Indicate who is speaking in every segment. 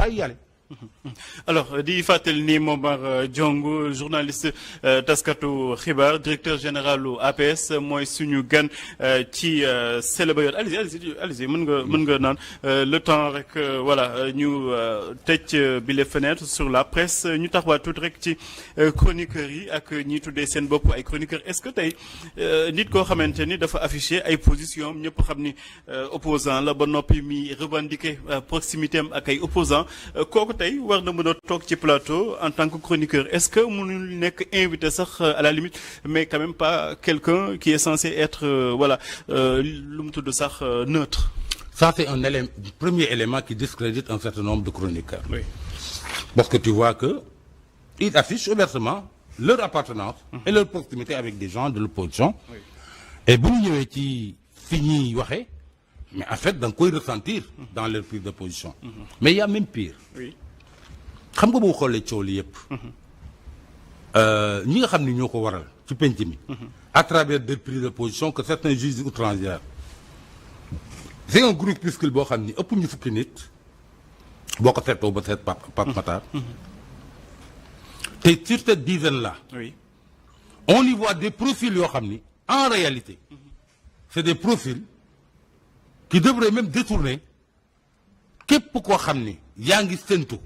Speaker 1: à y aller.
Speaker 2: Alors di fàttali ni Momar Diong journaliste taskatu xibaar directeur général u APS mooy suñu gan ci Célébé yoon allez-y mën nga naan le temps rek voilà ñu tëj bi les fenêtres sur la presse ñu taxawaat tuuti rek ci chroniqueurs yi ak ñi tuddee seen bopp ay chroniqueurs est-ce que tey nit koo xamante ni dafa affiché ay position am ñëpp xam ni opposant la ba noppi mi revendiquer proximité am ak ay opposants kooku tey war na mën a toog ci plateau en tant que chroniqueur est-ce que mënul nekk invité sax à la limite mais quand même pas quelqu'un qui est censé être lu mu tudd sax neutre.
Speaker 1: Ça c'est un premier élément qui discrédite un certain nombre de chroniqueurs.
Speaker 2: Oui.
Speaker 1: Parce que tu vois que ils affichent ouvertement leur appartenance et leur proximité avec des gens de l'opposition. Oui. Et bu ñu ñëwee ci fi ñuy waxee mais en fait da nga koy ressentir dans leur prise de position. Mais il y a même pire.
Speaker 2: Oui.
Speaker 1: xam nga boo xoolee coow li yëpp ñi nga xam ni ñoo ko waral ci penc mi à travers des prises de position que certains jugent outrancières c'est un groupuscule boo xam ni ëpp ñu fukki nit boo ko seetoo ba seet Pape Matar te sur cette dizaine là
Speaker 2: oui.
Speaker 1: on y voit des profils yoo xam ni en réalité c'est des profils qui devraient même détourner képp koo xam ni yaa ngi séntu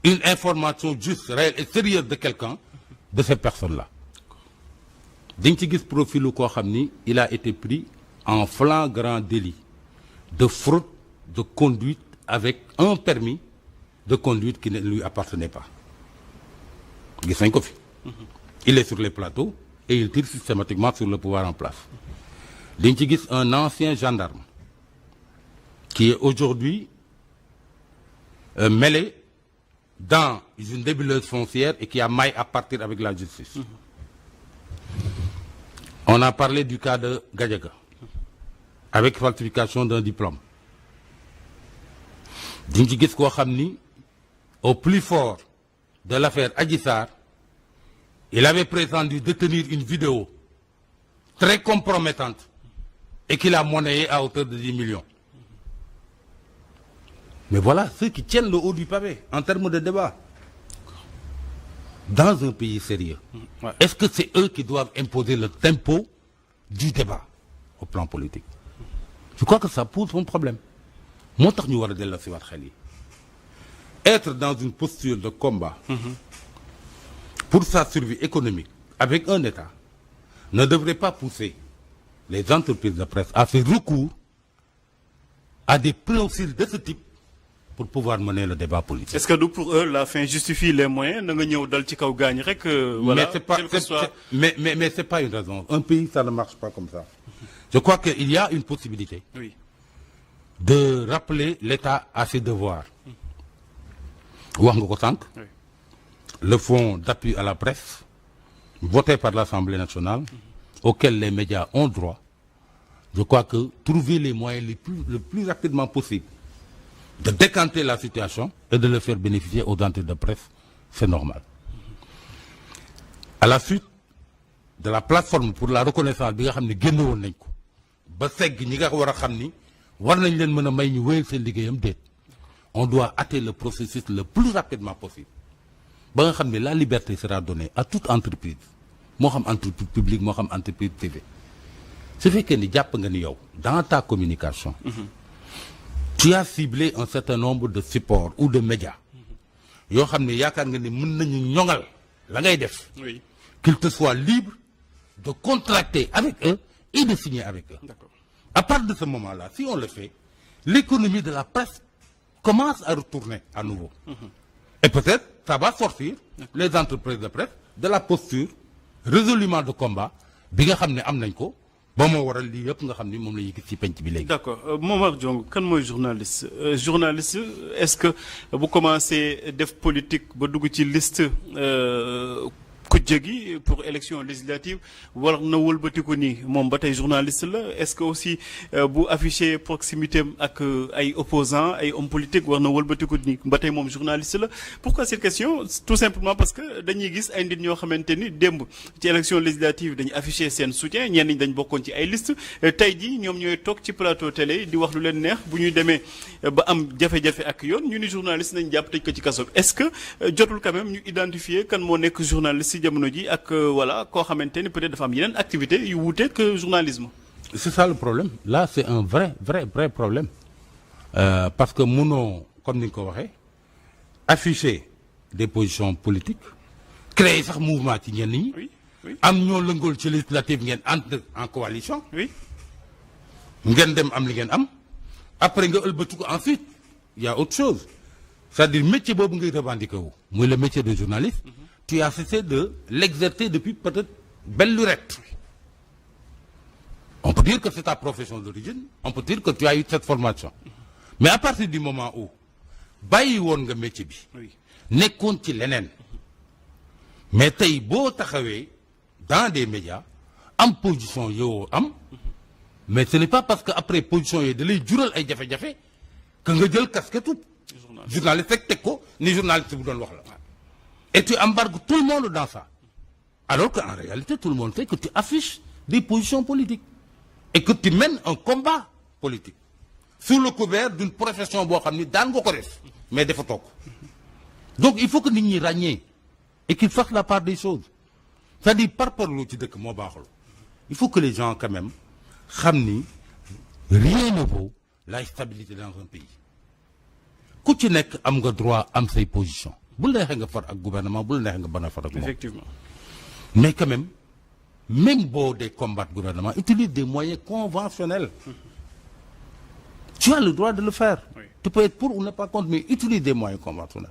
Speaker 1: une information juste, réelle et sérieuse de quelqu'un, de ces personnes-là. Dañ ci gis profil koo xam ni il a été pris en flagrant délit de fraude de conduite avec un permis de conduite qui ne lui appartenait pas. Gis nañ ko fi. Il est sur les plateaux et il tire systématiquement sur le pouvoir en place. Dañ ci gis un ancien gendarme qui est aujourd'hui mêlé dans une nébuleuse foncière et qui a maille à partir avec la justice. On a parlé du cas de Gadiaga avec falsification d'un diplôme. Diñ ci gis koo xam ni au plus fort de l'affaire Adji Sarr il avait prétendu détenir une vidéo très compromettante et qu'il a monnayée à hauteur de 10 millions. Mais voilà ceux qui tiennent le haut du pavé en termes de débat. Dans un pays sérieux, ouais. Est-ce que c'est eux qui doivent imposer le tempo du débat au plan politique? Je crois que ça pose un problème. Moo tax ñu war a delloo si waat xel yi. Être dans une posture de combat pour sa survie économique avec un État ne devrait pas pousser les entreprises de presse à faire recours à des profils de ce type pour pouvoir mener le débat politique.
Speaker 2: Est-ce que pour eux la fin justifie les moyens na nga ñëw dal ci kaw gaañ rek voilà.
Speaker 1: Mais c'est pas une raison. Un pays ça ne marche pas comme ça. Je crois qu'il y a une possibilité.
Speaker 2: Oui.
Speaker 1: De rappeler l'État à ses devoirs. Wax nga ko sànq. Oui. Le fonds d'appui à la presse voté par l'Assemblée nationale auquel les médias ont droit. Je crois que trouver les moyens le plus rapidement possible de décanter la situation et de le faire bénéficier aux entités de presse, c'est normal. À la suite de la plateforme pour la reconnaissance bi nga xam ne génn woon nañ ko ba segg ñi nga war a xam ni war nañ leen mën a may ñu wéyal seen liggéeyam déet on doit hâter le processus le plus rapidement possible ba nga xam ne la liberté sera donnée à toute entreprise moo xam entreprise publique moo xam entreprise privée su fekkee ni jàpp nga ni yow dans ta communication tu as ciblé un certain nombre de supports ou de médias yoo xam ne yaakaar nga ni mën nañu ñoŋal la ngay def.
Speaker 2: Oui.
Speaker 1: Qu'il te soit libre de contracter avec eux et de signer avec eux.
Speaker 2: D'accord.
Speaker 1: À partir de ce moment-là, si on le fait, l'économie de la presse commence à retourner à nouveau. Et peut-être ça va sortir les entreprises de presse de la posture résolument de combat bi nga xam ne am nañ ko. ba moo waral lii yëpp nga xam ni moom la ñuy gis ci penc bi léegi.
Speaker 2: D'accord Momar Diong kan mooy journaliste journaliste est-ce que bu commencé def politique ba dugg ci liste kujje gi pour élection législative war na wëlbatiku ni moom ba tey journaliste la est-ce que aussi bu affiché proximité am ak ay opposants ay hommes politiques war na wëlbatiku ni ba tey moom journaliste la pourquoi cette question tout simplement parce que dañuy gis ay nit ñoo xamante ni démb ci élection législative dañuy affiché seen soutien ñenn ñi dañ bokkoon ci ay liste tey ji ñoom ñooy toog ci plateau télé di wax lu leen neex bu ñuy demee ba am jafe-jafe ak yoon ñu ni journaliste nañ jàpp tëj ko ci kaso est-ce que jotul quand même ñu identifier kan moo nekk journaliste ci jamono ji ak voilà koo xamante ni peut-être dafa am yeneen activité yu wuute que journalisme.
Speaker 1: C'est ça le problème là c'est un vrai problème parce que mënoo comme ni nga ko waxee afficher des positions politiques créer sax mouvement ci ñenn ñi.
Speaker 2: oui oui
Speaker 1: am ñoo lëngool ci législative ngeen entre en coalition.
Speaker 2: oui
Speaker 1: ngeen dem am li ngeen am après nga ëlbatu ko ensuite il y a autre chose c'est-à-dire métier boobu ngay revendiquer wu muy le métier de journaliste. Tu as cessé de l'exercer depuis peut-être belle lurette. On peut dire que c'est ta profession d'origine, on peut dire que tu as eu cette formation. Mais à partir du moment où bàyyi woon nga métier bi nekkoon ci leneen mais tey boo taxawee dans des médias am position yow am mais ce n'est pas parce que après position yooyu da lay jural ay jafe-jafe que nga jël casquette journaliste rek teg ko ni journaliste bu doon wax la. Et tu embarques tout le monde dans ça. Alors qu'en réalité, tout le monde sait que tu affiches des positions politiques. Et que tu mènes un combat politique. Sous le couvert d'une profession boo xam ni daan nga ko def mais dafa toog. Donc il faut que nit ñi ràññee et qu'ils fassent la part des choses. C'est-à-dire par parlo ci dëkk moo baaxul. Il faut que les gens quand même xam ni rien ne vaut la stabilité dans un pays. Ku ci nekk am nga droit am say position. bu la neexee nga far ak gouvernement bu la neexee nga ban a far ak moom.
Speaker 2: Effectivement.
Speaker 1: Mais quand même boo dee combattre gouvernement utilise des moyens conventionnels. Tu as le droit de le faire.
Speaker 2: Oui.
Speaker 1: Tu peux être pour ou ne pas contre mais utilise des moyens conventionnels.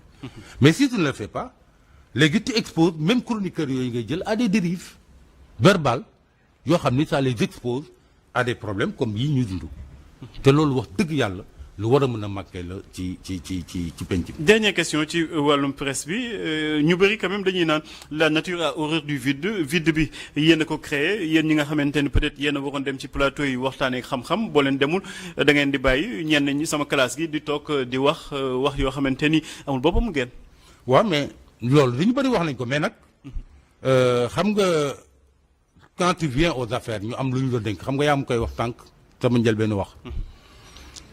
Speaker 1: Mais si tu ne le fais pas léegi tu exposes même chroniqueurs yooyu ngay jël à des dérives verbales yoo xam ni ça les expose à des problèmes comme yii ñu dund. te loolu wax dëgg yàlla. lu war a mën a màggee la ci penc bi.
Speaker 2: Dernière question ci wàllum presse bi ñu bëri quand même dañuy naan la nature a horreur du vide bi yéen a ko créé yéen ñi nga xamante ni peut-être yéen a waroon dem ci plateau yi waxtaanee xam-xam boo leen demul da ngeen di bàyyi ñenn ñi sama classe gi di toog di wax yoo xamante ni amul boppam ngeen.
Speaker 1: waaw mais loolu dañu bëri wax nañ ko mais nag xam nga quand tu viens aux affaires ñu am lu ñu la dénk xam nga yaa mu koy wax tànk sama njëlbéenu wax.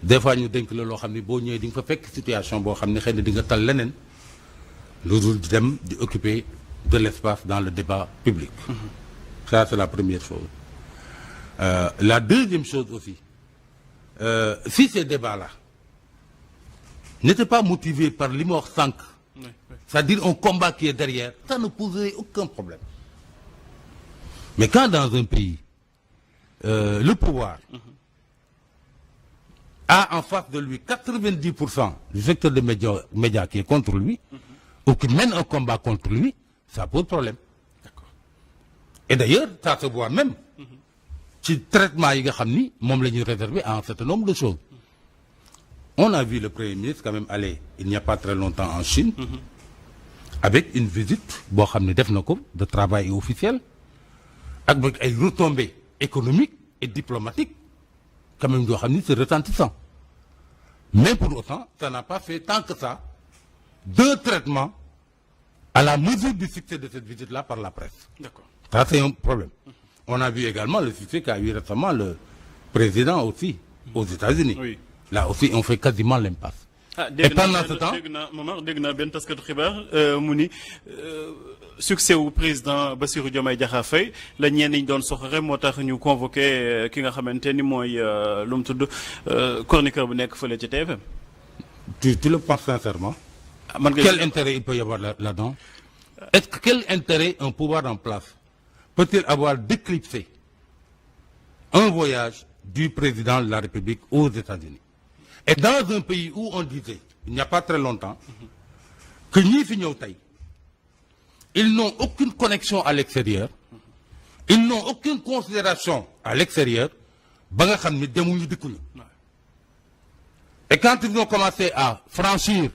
Speaker 1: des fois ñu dénk la loo xam ni boo ñëwee di nga fa fekk situation boo xam ne xëy na di nga tal leneen lu dul dem di occuper de l'espace dans le débat public. Ça c'est la première chose. La deuxième chose aussi si ces débats-là n'étaient pas motivés par li ma wax sànq. C'est-à-dire un combat qui est derrière ça ne poserait aucun problème. Mais quand dans un pays le pouvoir a en face de lui 90% du secteur des médias qui est contre lui, ou qui mène un combat contre lui, ça pose problème.
Speaker 2: D'accord.
Speaker 1: Et d'ailleurs, ça se voit même ci traitement yi nga xam ni moom la ñuy réserver à un certain nombre de choses. On a vu le Premier ministre quand même aller il n'y a pas très longtemps en Chine, avec une visite boo xam ne def na ko de travail officiel, avec ay retombées économiques et diplomatiques. Quand même yoo xam ni c'est retentissant mais pour autant ça n'a pas fait tant que ça deux traitements à la mesure du succès de cette visite-là par la presse.
Speaker 2: D'accord.
Speaker 1: Ça c'est un problème. On a vu également le succès qu'a eu récemment le président aussi aux États-Unis.
Speaker 2: Oui.
Speaker 1: Là aussi on fait quasiment l'impasse. Et pendant ce temps
Speaker 2: dégg naa benn taskatu xibaar mu ni succès wu président Bassirou Diomaye Diakhar Faye la ñenn ñi doon soxore moo tax ñu convoqué ki nga xamante ni mooy lu mu tudd chroniqueur bu nekk fële ci TFM.
Speaker 1: Tu le penses sincèrement? Quel intérêt il peut y avoir là-dedans? Est-ce que quel intérêt un pouvoir en place peut-il avoir d'éclipser un voyage du président de la République aux États-Unis? Et dans un pays où on disait, il n'y a pas très longtemps, que ñii fi ñëw tey ils n'ont aucune connexion à l'extérieur, ils n'ont aucune considération à l'extérieur, ba nga xam ni demuñu dikkuñu. Et quand ils ont commencé à franchir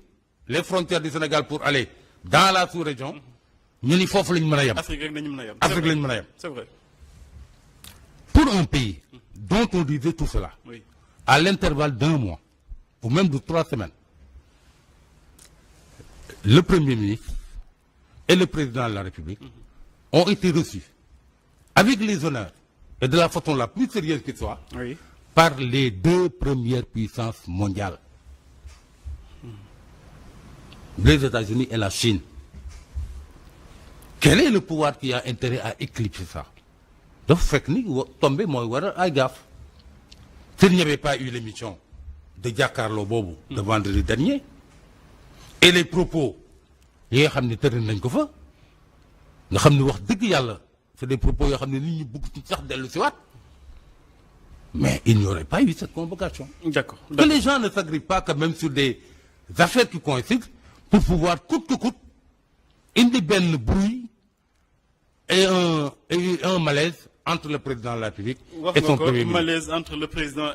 Speaker 1: les frontières du Sénégal pour aller dans la sous-région, ñu ni foofu lañ mën a yem.
Speaker 2: Afrique rek nañu mën a yem.
Speaker 1: Afrique lañ mën a yem.
Speaker 2: C'est vrai.
Speaker 1: Pour un pays dont on disait tout cela,
Speaker 2: Oui.
Speaker 1: à l'intervalle d'un mois, ou même de 3 semaines, le Premier ministre et le Président de la République ont été reçus avec les honneurs et de la façon la plus sérieuse qui soit
Speaker 2: Oui.
Speaker 1: par les 2 premières puissances mondiales, les États-Unis et la Chine. Quel est le pouvoir qui a intérêt à éclipser ça? dafa fekk ni tombé mooy war a ay gaaf. S'il n'y avait pas eu l'émission de Jàkkaarloo boobu de vendredi dernier et les propos yi nga xam ne tëral nañ ko fa nga xam ne wax dëgg yàlla c'est des propos yoo xam ne nit ñi bëgg ci sax dellu si waat, mais il n'y aurait pas eu cette convocation.
Speaker 2: D'accord.
Speaker 1: Que les gens ne s'agrippent pas quand même sur des affaires qui coïncident pour pouvoir coûte que coûte indi benn bruit et un malaise entre le président de la République et son premier ministre.
Speaker 2: Malaise entre le président